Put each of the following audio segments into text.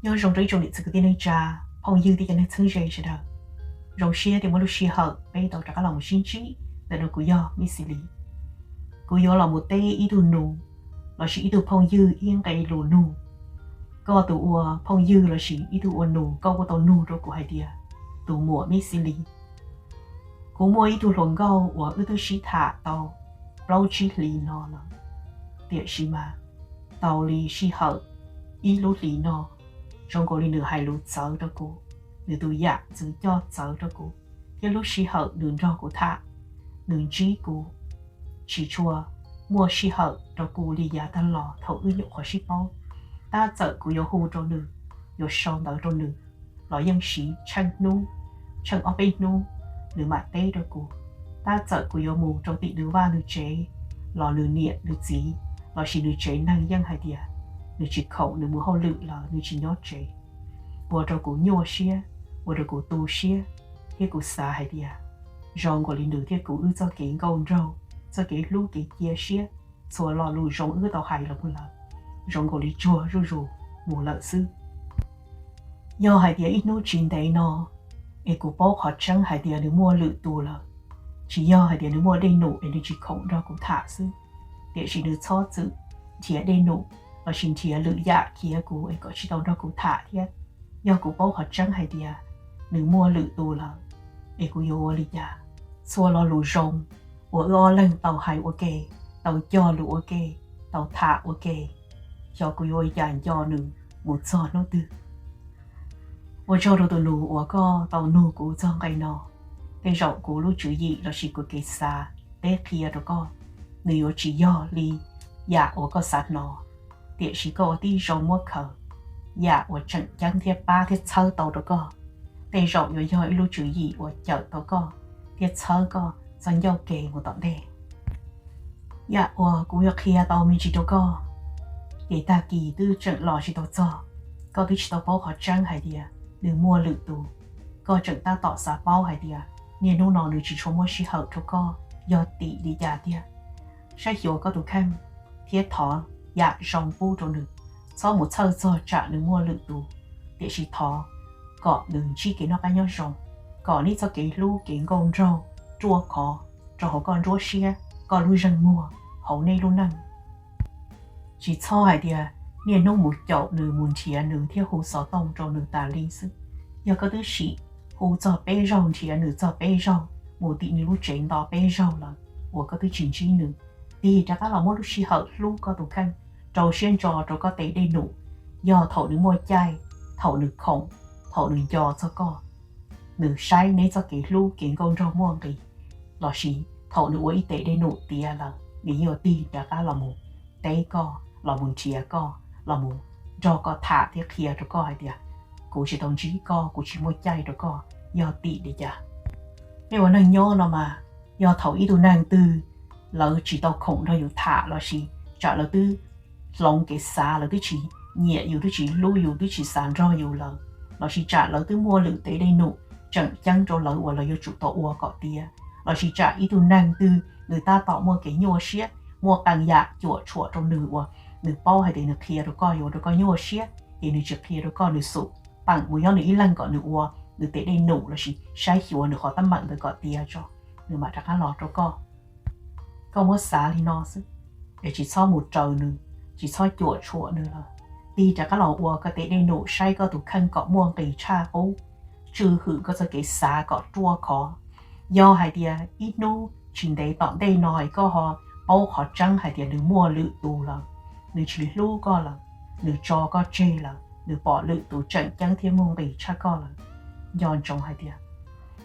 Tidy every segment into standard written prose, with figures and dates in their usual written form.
nhớ rong tới trong lịch sử cái này cha phong dư thì cái này thương dây chứ đâu rong xia thì mỗi lúc xia hở bây đầu trả lòng xin trí để nó cúi gió mi xử lý cúi gió là một tê ý đồ nụ là chỉ ý đồ phong dư yên cái lù nụ có tụ ua phong dư là chỉ ý đồ ua nụ có tàu nụ rồi của hai tia tụ mùa mi xử lý cú mua ý đồ luận gâu ua ư tư sĩ thả tàu lâu chỉ lý nó là tiệt sĩ mà tàu lý sĩ hở ý lú lý nó trong cô đi nửa hai lú sợ đó cô nửa tụi dạ giữ cho sợ đó cô cái lú sĩ hở đường rau của thả đường trí cô chỉ chua mua sĩ hở đó cô đi giá ta lò thầu ư nhục khỏi sĩ bao ta sợ cô yêu hù trong nửa yêu son đó trong nửa lò dân sĩ chân nu chân ở bên nu nửa mặt tê đó cô ta sợ cô yêu mù trong tị nửa ba nửa chế lò nửa niệm nửa gì lò chỉ nửa chế năng dân hai địa nửa chỉ khẩu nửa mù hậu lự là nửa chỉ nhót chế bùa cho cô nhua xia bùa cho cô tu xia thế cô xa hai địa rong của linh nửa thế cô ư cho cái câu rau cho cái lú cái chia xia xua lò lù rong ư tàu hai là một lần rong của linh chua ru ru mù lợ sư do hai địa ít nô chín đấy nó em cô bao họ trắng hai địa nửa mua lự tu là chỉ do hai địa nửa mua đầy nụ để chỉ khổng ra cũng thả sư để chỉ nửa cho chữ chỉ đầy nụ và xin chỉ lự dạ kia cô em có chỉ tàu ra cũng thả thiết do cô bao họ trắng hai địa nửa mua lự tu là em cô yêu lì dạ xua lo lù rong của lo lần tàu hai ok tàu cho lù ok tàu thả ok cho cô yêu dàn cho nửa một giò nó từ我做到路我个到路古装个喏，你肉古路主义就係個嘅沙，你kia到個，你有只要你呀我個沙喏，啲是個啲肉摸口，呀我整將啲巴啲抽到到個，你肉有要路主義我就到個，啲抽個真要嘅我當的，呀我古要 kia 到面住到個，給大家都整落去到做，個啲到包學章係啲啊。nửa mua lự tù, có chẳng ta tỏ xa bao hay đìa, nè nô nọ nửa chỉ cho mua sĩ hậu cho có, do tỷ đi giả đìa. Sẽ hiểu có tù khăn, thiết thó, dạ rong bù cho nửa, sau một thơ cho trả nửa mua lự tù, để sĩ thó, có nửa chi cái nó cá nhau rong, có ní cho cái lưu cái gông rau, chua khó, cho họ con rua xia, có lưu răng mua, hậu nê lưu năng. Chỉ cho hay đìa, nè nông một chậu nửa muốn chia nửa theo hồ sọ tông cho nửa tà linh sư, giờ có thứ sĩ hồ cho bé rau chia nửa cho bé rau, một tí nửa lúc chén đó bé rau là, của có thứ chỉnh chi nửa, thì chắc là mỗi lúc sĩ hậu lúc có tụ khăn, trâu xuyên trò trâu có tế đầy nụ, giờ thầu nửa mua chai, thầu nửa khổng, thầu nửa giò cho co, nửa sai nên cho cái lúc kiến công rau muông thì, là sĩ thầu nửa y tế đầy nụ tía là, vì nhiều tí chắc là một tế co, là một chia co là một do có thả thiết kia rồi có hay đi à, cô chỉ đồng chí co, cô chỉ mua chay rồi có, do tị đi chả, nếu mà nàng nhớ nó mà, do thầu ý đồ nàng tư, lỡ chỉ tao khổng thôi, thả là gì, trả là tư, lòng cái xa là tư chỉ nhẹ yêu tư chỉ lưu yêu tư chỉ sàn ro yêu là chỉ trả lỡ tư mua lử tới đây nụ, chẳng chăng cho lỡ là yêu chủ tao ua cọ tia, là chỉ trả ý đồ nàng tư, người ta tạo mua cái nhua xiết, mua càng dạ chuột trong nửa nửa bao hay để nửa kia rồi coi rồi coi nhua xiết, thì nửa chụp kia rồi coi nửa sụ, bằng mùi nửa lăng gọi nửa ua, nửa tế đây nụ là chỉ sai hiểu nửa khó tâm mạnh được gọi tia cho, nửa mà chắc lọt rồi coi mua xá thì nó chứ, để chỉ cho một trời nửa, chỉ cho chuột nửa là, đi chắc lọt ua cái tế đây nụ sai có tụ khăn có muông tì cha ô, trừ hử có cho cái xá có chua khó, do hay tia ít nô, chuyện đấy tận đây nói có họ bao họ trăng hay tia nửa mua lự tù là. Nửa chỉ lưu co là, nửa cho có chê là, nửa bỏ lự tủ trận chẳng thiên môn bì cha co là, giòn trong hai tia.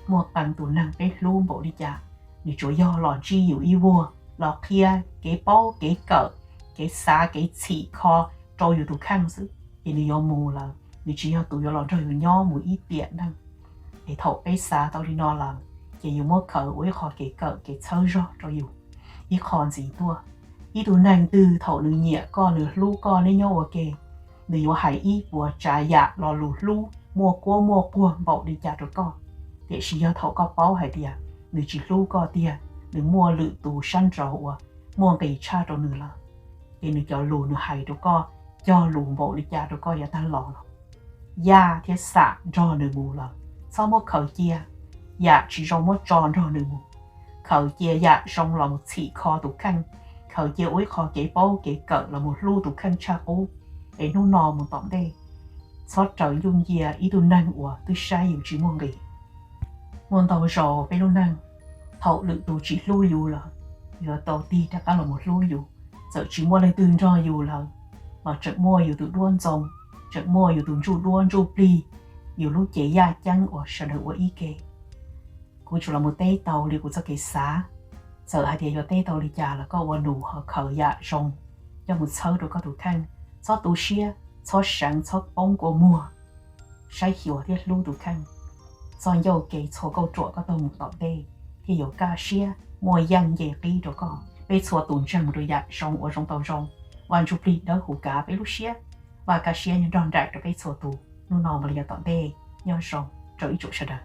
Một bằng tủ năng bế lưu bộ đi chả, nửa chỗ do lò chi hiểu y vua, lò kia, cái bao, cái cỡ, cái xa, cái chỉ kho, trôiอยู่ tủ khăn sự, thì nửa do mù là, nửa chỉ do tủ do lò trôiอยู่ nho mùi ít tiện năng. Để thầu bế xa tao đi nó là, chỉอยู่ mua khởi với kho cái cỡ, cái thơ rõ trôiอยู่, ít khòn gì tua. Ý đồ nàng từ thầu nửa nhẹ co nửa lu co lên nhau ok, nửa hải ý của trả dạ lò lù lu mua cua bậu đi trả rồi co, để chỉ do thầu có bao hải tiệt, nửa chỉ lu co tiệt, nửa mua lự tù săn trầu mua cái cha rồi nửa là, để nửa cho lù nửa hải rồi co, cho lù bậu đi trả rồi co giờ ta lò, ya thiết xạ cho nửa mù là sau một khẩu chia ya chỉ trong một tròn cho nửa mù khẩu chia ya trong là một chỉ kho tủ khăn khẩu chia ối kho kế bao kế cỡ là một lu tủ khăn cha ô để nó nò một tỏng đây xót trời dung dìa ý tu năng của tôi sai yêu chỉ mong gì mong tàu rò bên luôn năng thầu lượng tu chỉ lưu yêu là giờ tàu ti đã cả là một lưu yêu giờ chỉ mua lên tương cho yêu là mà trận mua yêu tụ đuôn rồng trận mua yêu tụ chu đuôn chu pli yêu lúc chế ya chăng ở sân hữu ý kê cô chủ là một tay tàu li của cho cái xá giờ hai thì giờ tay tàu li già là có vào nụ họ khởi ya rồng cho một sâu rồi có tụ khăn cho tụ xia cho sáng cho bông của mùa sai hiểu thiết lưu tụ khăn do dầu kể cho câu chuột có tàu một tọt đây thì有ca xia mùa yang dễ đi rồi có bây giờ tụi chẳng rồi ya rồng ở trong tàu rồngวันจุปลีเด้อหูกาไปลูเชียว่ากาเชียยังดอนได้แต่ไปสัวตูนู่นนอนมาเลยตอนเดย์ย้อนสองเจ้าอีจุชะดา